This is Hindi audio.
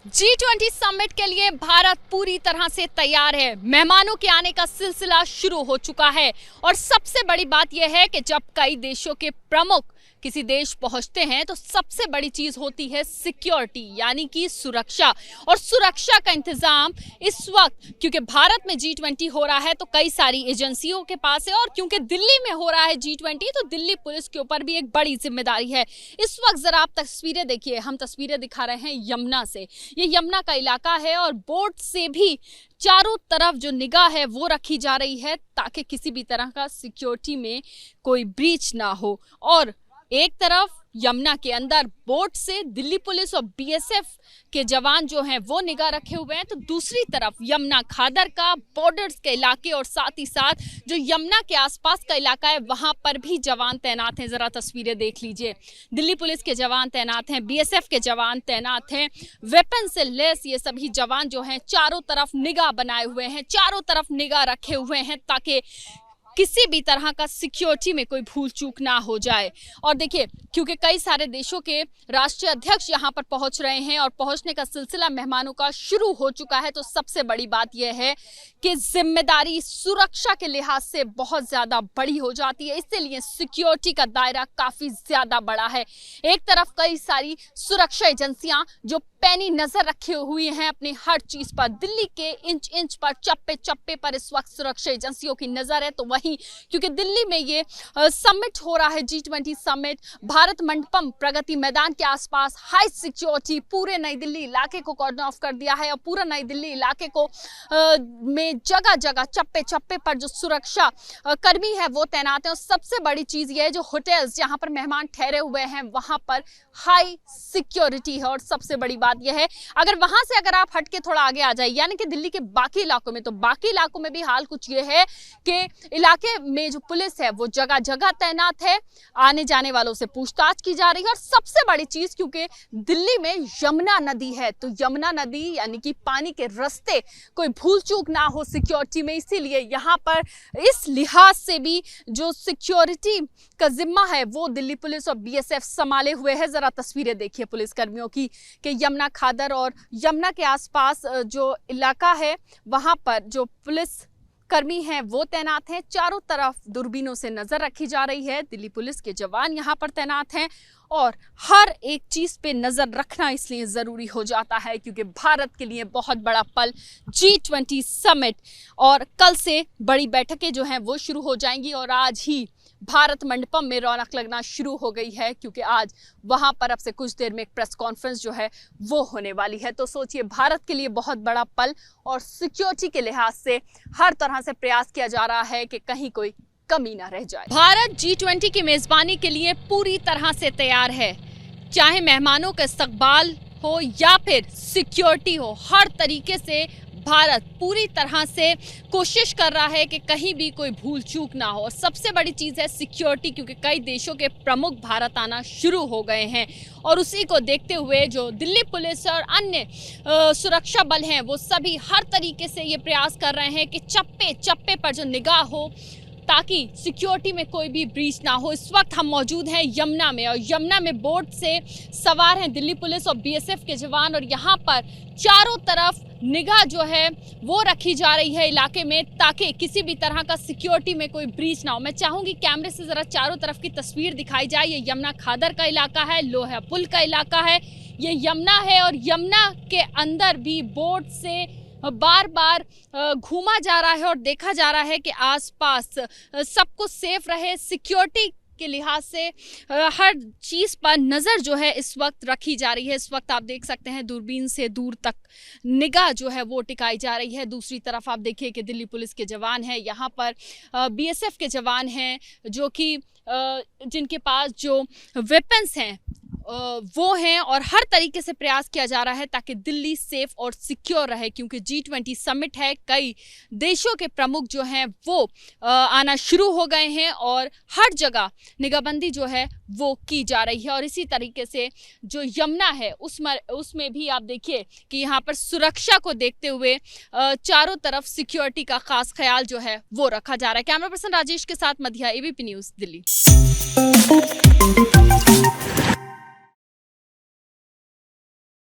G20 समिट के लिए भारत पूरी तरह से तैयार है। मेहमानों के आने का सिलसिला शुरू हो चुका है और सबसे बड़ी बात यह है कि जब कई देशों के प्रमुख किसी देश पहुंचते हैं तो सबसे बड़ी चीज होती है सिक्योरिटी, यानी कि सुरक्षा। और सुरक्षा का इंतजाम इस वक्त क्योंकि भारत में G20 हो रहा है तो कई सारी एजेंसियों के पास है, और क्योंकि दिल्ली में हो रहा है G20 तो दिल्ली पुलिस के ऊपर भी एक बड़ी जिम्मेदारी है। इस वक्त जरा आप तस्वीरें देखिए, हम तस्वीरें दिखा रहे हैं यमुना से। ये यमुना का इलाका है और बोट से भी चारों तरफ जो निगाह है वो रखी जा रही है ताकि किसी भी तरह का सिक्योरिटी में कोई ब्रीच ना हो। और एक तरफ यमुना के अंदर बोट से दिल्ली पुलिस और बीएसएफ के जवान जो हैं वो निगाह रखे हुए हैं, तो दूसरी तरफ यमुना खादर का बॉर्डर्स के इलाके और साथ ही साथ जो यमुना के आसपास का इलाका है वहां पर भी जवान तैनात हैं। जरा तस्वीरें देख लीजिए, दिल्ली पुलिस के जवान तैनात हैं, बीएसएफ के जवान तैनात हैं, वेपन से लेस ये सभी जवान जो हैं चारों तरफ निगाह बनाए हुए हैं, चारों तरफ निगाह रखे हुए हैं ताकि किसी भी तरह का सिक्योरिटी में कोई भूल चूक ना हो जाए। और देखिए, क्योंकि कई सारे देशों के राष्ट्रीय अध्यक्ष यहाँ पर पहुंच रहे हैं और पहुंचने का सिलसिला मेहमानों का शुरू हो चुका है, तो सबसे बड़ी बात यह है कि जिम्मेदारी सुरक्षा के लिहाज से बहुत ज्यादा बड़ी हो जाती है, इसलिए सिक्योरिटी का दायरा काफी ज्यादा बड़ा है। एक तरफ कई सारी सुरक्षा एजेंसियां जो पैनी नजर रखे हुई हैं अपनी हर चीज पर, दिल्ली के इंच इंच पर, चप्पे चप्पे पर इस वक्त सुरक्षा एजेंसियों की नजर है। तो वहीं क्योंकि दिल्ली में ये समिट हो रहा है G20 समिट, भारत मंडपम प्रगति मैदान के आसपास हाई सिक्योरिटी पूरे नई दिल्ली इलाके को कॉर्डन ऑफ कर दिया है और पूरा नई दिल्ली इलाके को में जगह जगह चप्पे चप्पे पर जो सुरक्षा कर्मी है वो तैनात है। और सबसे बड़ी चीज ये है जो होटल्स जहां पर मेहमान ठहरे हुए हैं वहां पर हाई सिक्योरिटी है। और सबसे बड़ी बात यह है, अगर वहां से अगर आप हट के थोड़ा आगे आ जाए यानी कि दिल्ली के बाकी इलाकों में, तो बाकी इलाकों में भी हाल कुछ ये है कि इलाके में जो पुलिस है वो जगह जगह तैनात है, आने जाने वालों से पूछताछ की जा रही है। और सबसे बड़ी चीज, क्योंकि दिल्ली में यमुना नदी है तो यमुना नदी यानी कि पानी के रास्ते कोई भूल चूक ना हो सिक्योरिटी में, इसीलिए यहाँ पर इस लिहाज से भी जो सिक्योरिटी का जिम्मा है वो दिल्ली पुलिस और बीएसएफ संभाले हुए है। जरा तस्वीरें देखिए पुलिस कर्मियों की कि यमुना खादर और यमुना के आसपास जो इलाका है वहां पर जो पुलिस कर्मी हैं वो तैनात हैं, चारों तरफ दूरबीनों से नजर रखी जा रही है, दिल्ली पुलिस के जवान यहाँ पर तैनात हैं। और हर एक चीज पे नजर रखना इसलिए जरूरी हो जाता है क्योंकि भारत के लिए बहुत बड़ा पल G20 समिट, और कल से बड़ी बैठकें जो हैं वो शुरू हो जाएंगी और आज ही भारत मंडपम में रौनक लगना शुरू हो गई है क्योंकि आज वहां पर अब से कुछ देर में एक प्रेस कॉन्फ्रेंस जो है वो होने वाली है। तो सोचिए, भारत के लिए बहुत बड़ा पल और सिक्योरिटी के लिहाज से हर तरह से प्रयास किया जा रहा है कि कहीं कोई कमी ना रह जाए। भारत G20 की मेजबानी के लिए पूरी तरह से तैयार है, चाहे मेहमानों का इस्तकबाल हो या फिर सिक्योरिटी हो, हर तरीके से भारत पूरी तरह से कोशिश कर रहा है कि कहीं भी कोई भूल चूक ना हो। और सबसे बड़ी चीज़ है सिक्योरिटी, क्योंकि कई देशों के प्रमुख भारत आना शुरू हो गए हैं और उसी को देखते हुए जो दिल्ली पुलिस और अन्य सुरक्षा बल हैं वो सभी हर तरीके से ये प्रयास कर रहे हैं कि चप्पे चप्पे पर जो निगाह हो ताकि सिक्योरिटी में कोई भी ब्रीच ना हो। इस वक्त हम मौजूद हैं यमुना में और यमुना में बोट से सवार हैं दिल्ली पुलिस और बीएसएफ के जवान, और यहाँ पर चारों तरफ निगाह जो है वो रखी जा रही है इलाके में ताकि किसी भी तरह का सिक्योरिटी में कोई ब्रीच ना हो। मैं चाहूंगी कैमरे से जरा चारों तरफ की तस्वीर दिखाई जाए। ये यमुना खादर का इलाका है, लोहा पुल का इलाका है, ये यमुना है और यमुना के अंदर भी बोट से बार बार घूमा जा रहा है और देखा जा रहा है कि आसपास सब कुछ सेफ रहे। सिक्योरिटी के लिहाज से हर चीज़ पर नज़र जो है इस वक्त रखी जा रही है। इस वक्त आप देख सकते हैं दूरबीन से दूर तक निगाह जो है वो टिकाई जा रही है। दूसरी तरफ आप देखिए कि दिल्ली पुलिस के जवान हैं, यहाँ पर बीएसएफ के जवान हैं जो कि जिनके पास जो वेपन्स हैं वो हैं, और हर तरीके से प्रयास किया जा रहा है ताकि दिल्ली सेफ और सिक्योर रहे क्योंकि G20 समिट है। कई देशों के प्रमुख जो हैं वो आना शुरू हो गए हैं और हर जगह निगाहबंदी जो है वो की जा रही है। और इसी तरीके से जो यमुना है उसमें भी आप देखिए कि यहाँ पर सुरक्षा को देखते हुए चारों तरफ सिक्योरिटी का खास ख्याल जो है वो रखा जा रहा है। कैमरा पर्सन राजेश के साथ मध्या, एबीपी न्यूज़, दिल्ली।